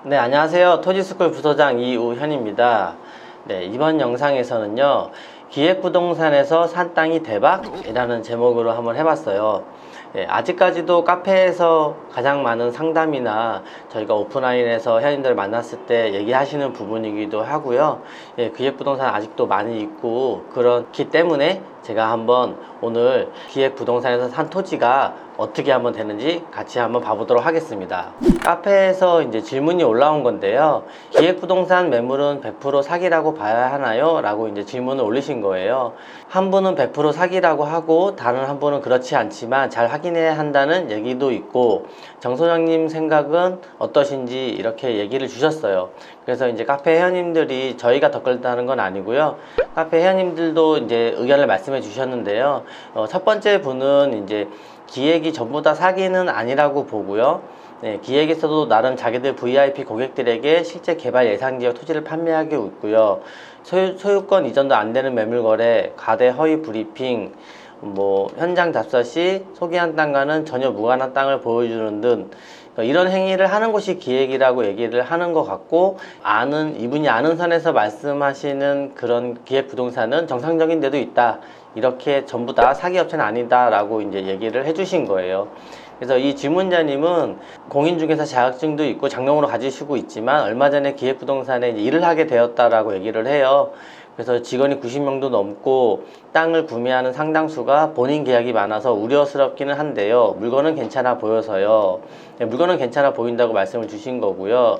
네, 안녕하세요. 토지스쿨 부소장 이우현입니다. 네, 이번 영상에서는요, 기획부동산에서 산 땅이 대박이라는 제목으로 한번 해봤어요. 네, 아직까지도 카페에서 가장 많은 상담이나 저희가 오프라인에서 회원님들 만났을 때 얘기하시는 부분이기도 하고요. 예, 기획부동산 아직도 많이 있고 그렇기 때문에 제가 한번 오늘 기획부동산에서 산 토지가 어떻게 한번 되는지 같이 한번 봐보도록 하겠습니다. 카페에서 이제 질문이 올라온 건데요. 기획부동산 매물은 100% 사기라고 봐야 하나요? 라고 이제 질문을 올리신 거예요. 한 분은 100% 사기라고 하고 다른 한 분은 그렇지 않지만 잘 확인해야 한다는 얘기도 있고, 정 소장님 생각은 어떠신지 이렇게 얘기를 주셨어요. 그래서 이제 카페 회원님들이 저희가 덧글다는 건 아니고요. 카페 회원님들도 이제 의견을 말씀해 주셨는데요. 첫 번째 분은 이제 기획이 전부 다 사기는 아니라고 보고요. 네, 기획에서도 나름 자기들 VIP 고객들에게 실제 개발 예상지역 토지를 판매하고 있고요. 소유권 이전도 안 되는 매물거래, 가대 허위 브리핑, 현장 답사 시 소개한 땅과는 전혀 무관한 땅을 보여주는 등 이런 행위를 하는 곳이 기획이라고 얘기를 하는 것 같고, 이분이 아는 선에서 말씀하시는 그런 기획부동산은 정상적인 데도 있다, 이렇게 전부 다 사기업체는 아니다 라고 이제 얘기를 해주신 거예요. 그래서 이 질문자님은 공인 중개사 자격증도 있고 장롱으로 가지시고 있지만 얼마 전에 기획부동산에 일을 하게 되었다라고 얘기를 해요. 그래서 직원이 90명도 넘고 땅을 구매하는 상당수가 본인 계약이 많아서 우려스럽기는 한데요. 물건은 괜찮아 보여서요. 네, 물건은 괜찮아 보인다고 말씀을 주신 거고요.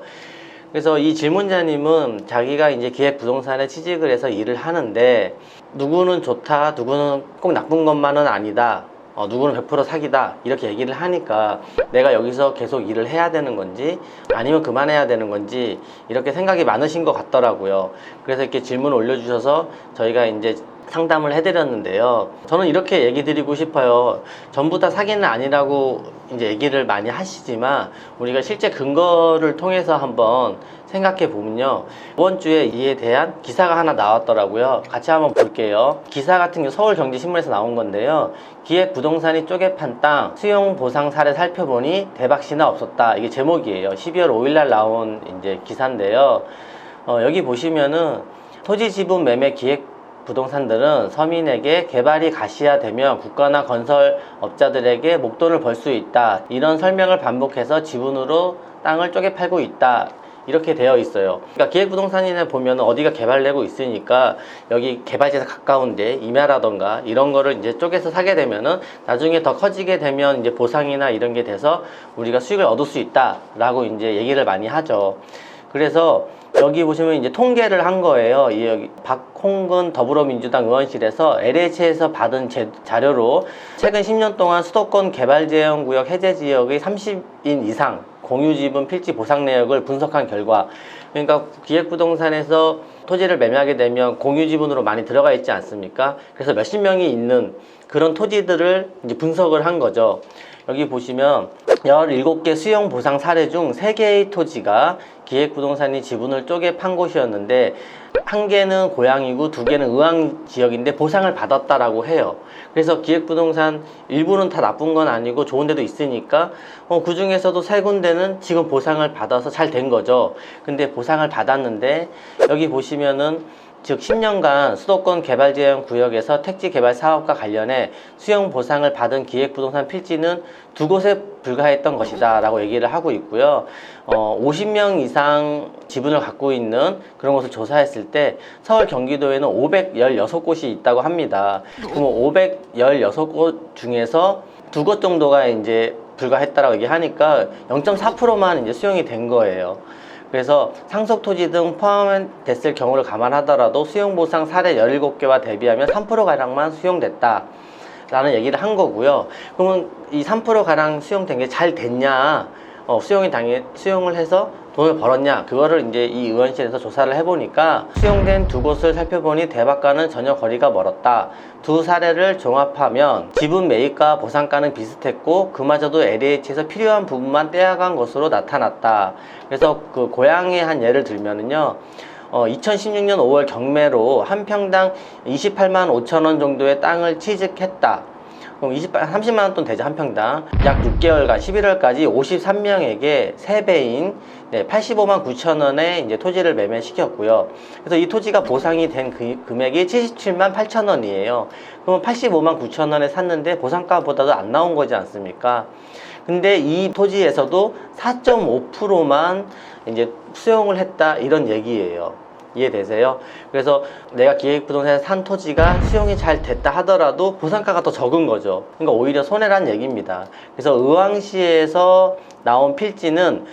그래서 이 질문자님은 자기가 이제 기획부동산에 취직을 해서 일을 하는데, 누구는 좋다, 누구는 꼭 나쁜 것만은 아니다, 누구는 100% 사기다, 이렇게 얘기를 하니까 내가 여기서 계속 일을 해야 되는 건지 아니면 그만해야 되는 건지 이렇게 생각이 많으신 것 같더라고요. 그래서 이렇게 질문을 올려주셔서 저희가 이제 상담을 해드렸는데요. 저는 이렇게 얘기 드리고 싶어요. 전부 다 사기는 아니라고 이제 얘기를 많이 하시지만 우리가 실제 근거를 통해서 한번 생각해 보면요, 이번 주에 이에 대한 기사가 하나 나왔더라고요. 같이 한번 볼게요. 기사 같은 경우 서울경제신문에서 나온 건데요. 기획부동산이 쪼개 판 땅 수용 보상 사례 살펴보니 대박시나 없었다, 이게 제목이에요. 12월 5일날 나온 이제 기사인데요. 여기 보시면은 토지 지분 매매 기획 부동산들은 서민에게 개발이 가시화되면 국가나 건설업자들에게 목돈을 벌 수 있다, 이런 설명을 반복해서 지분으로 땅을 쪼개 팔고 있다, 이렇게 되어 있어요. 그러니까 기획부동산이나 보면 어디가 개발되고 있으니까 여기 개발지에서 가까운데 임야라던가 이런 거를 이제 쪼개서 사게 되면은 나중에 더 커지게 되면 이제 보상이나 이런 게 돼서 우리가 수익을 얻을 수 있다 라고 이제 얘기를 많이 하죠. 그래서 여기 보시면 이제 통계를 한 거예요. 여기 박홍근 더불어민주당 의원실에서 LH에서 받은 자료로 최근 10년 동안 수도권 개발제한구역 해제 지역의 30인 이상 공유지분 필지 보상 내역을 분석한 결과, 그러니까 기획부동산에서 토지를 매매하게 되면 공유지분으로 많이 들어가 있지 않습니까? 그래서 몇십 명이 있는 그런 토지들을 이제 분석을 한 거죠. 여기 보시면 17개 수용 보상 사례 중 3개의 토지가 기획부동산이 지분을 쪼개 판 곳이었는데, 1개는 고양이고 2개는 의왕 지역인데 보상을 받았다라고 해요. 그래서 기획부동산 일부는 다 나쁜 건 아니고 좋은 데도 있으니까 그 중에서도 3군데는 지금 보상을 받아서 잘 된 거죠. 근데 보상을 받았는데 여기 보시면은 즉 10년간 수도권 개발제한구역에서 택지 개발 사업과 관련해 수용 보상을 받은 기획부동산 필지는 2곳에 불과했던 것이다 라고 얘기를 하고 있고요. 50명 이상 지분을 갖고 있는 그런 곳을 조사했을 때 서울 경기도에는 516곳이 있다고 합니다. 그럼 516곳 중에서 2곳 정도가 이제 불과했다라고 얘기하니까 0.4%만 이제 수용이 된 거예요. 그래서 상속토지 등 포함됐을 경우를 감안하더라도 수용보상 사례 17개와 대비하면 3%가량만 수용됐다 라는 얘기를 한 거고요. 그러면 이 3%가량 수용된 게 잘 됐냐, 수용을 해서 돈을 벌었냐, 그거를 이제 이 의원실에서 조사를 해보니까 수용된 2곳을 살펴보니 대박과는 전혀 거리가 멀었다. 2 사례를 종합하면 지분 매입과 보상가는 비슷했고 그마저도 LH에서 필요한 부분만 떼어간 것으로 나타났다. 그래서 그 고향의 한 예를 들면은요, 2016년 5월 경매로 한 평당 28만 5천 원 정도의 땅을 취득했다. 그럼 30만 원 돈 되죠, 한 평당. 약 6개월간 11월까지 53명에게 3배인 85만 9천 원에 이제 토지를 매매시켰고요. 그래서 이 토지가 보상이 된 금액이 77만 8천 원이에요. 그럼 85만 9천 원에 샀는데 보상가보다도 안 나온 거지 않습니까? 근데 이 토지에서도 4.5%만 이제 수용을 했다, 이런 얘기예요. 이해되세요? 그래서 내가 기획부동산에 산 토지가 수용이 잘 됐다 하더라도 보상가가 더 적은 거죠. 그러니까 오히려 손해란 얘기입니다. 그래서 의왕시에서 나온 필지는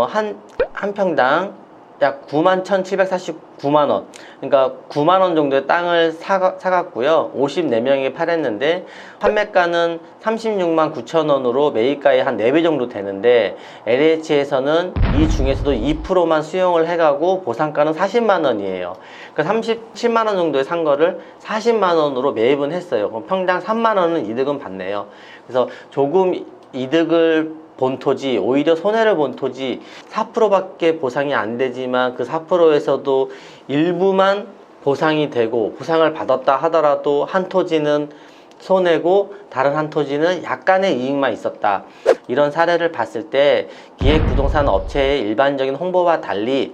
한 평당 약 91,749만 원, 그러니까 9만 원 정도의 땅을 사갔고요. 54명이 팔았는데 판매가는 36만 9천 원으로 매입가의 한 4배 정도 되는데, LH에서는 이 중에서도 2%만 수용을 해가고 보상가는 40만 원이에요. 그러니까 37만 원 정도에 산 거를 40만 원으로 매입은 했어요. 그럼 평당 3만 원은 이득은 받네요. 그래서 조금 이득을 본 토지, 오히려 손해를 본 토지, 4%밖에 보상이 안 되지만 그 4%에서도 일부만 보상이 되고 보상을 받았다 하더라도 한 토지는 손해고 다른 한 토지는 약간의 이익만 있었다. 이런 사례를 봤을 때 기획부동산 업체의 일반적인 홍보와 달리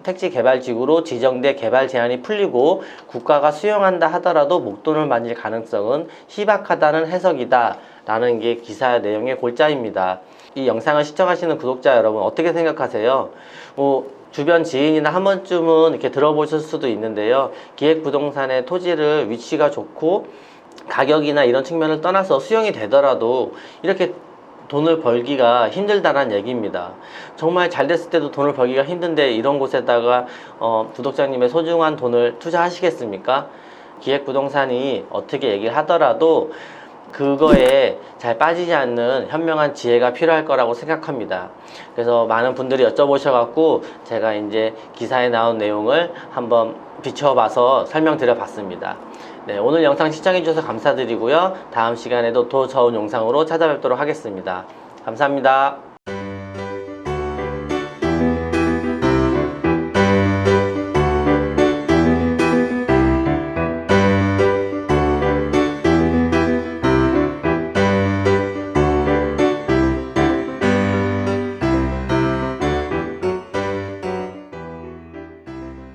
택지 개발지구로 지정돼 개발 제한이 풀리고 국가가 수용한다 하더라도 목돈을 맞을 가능성은 희박하다는 해석이다 라는 게 기사 내용의 골자입니다. 이 영상을 시청하시는 구독자 여러분, 어떻게 생각하세요? 주변 지인이나 한 번쯤은 이렇게 들어보실 수도 있는데요. 기획부동산의 토지를 위치가 좋고 가격이나 이런 측면을 떠나서 수용이 되더라도 이렇게 돈을 벌기가 힘들다는 얘기입니다. 정말 잘 됐을 때도 돈을 벌기가 힘든데 이런 곳에다가 구독자님의 소중한 돈을 투자하시겠습니까? 기획부동산이 어떻게 얘기를 하더라도 그거에 잘 빠지지 않는 현명한 지혜가 필요할 거라고 생각합니다. 그래서 많은 분들이 여쭤보셔갖고 제가 이제 기사에 나온 내용을 한번 비춰봐서 설명드려 봤습니다. 네, 오늘 영상 시청해주셔서 감사드리고요. 다음 시간에도 더 좋은 영상으로 찾아뵙도록 하겠습니다. 감사합니다.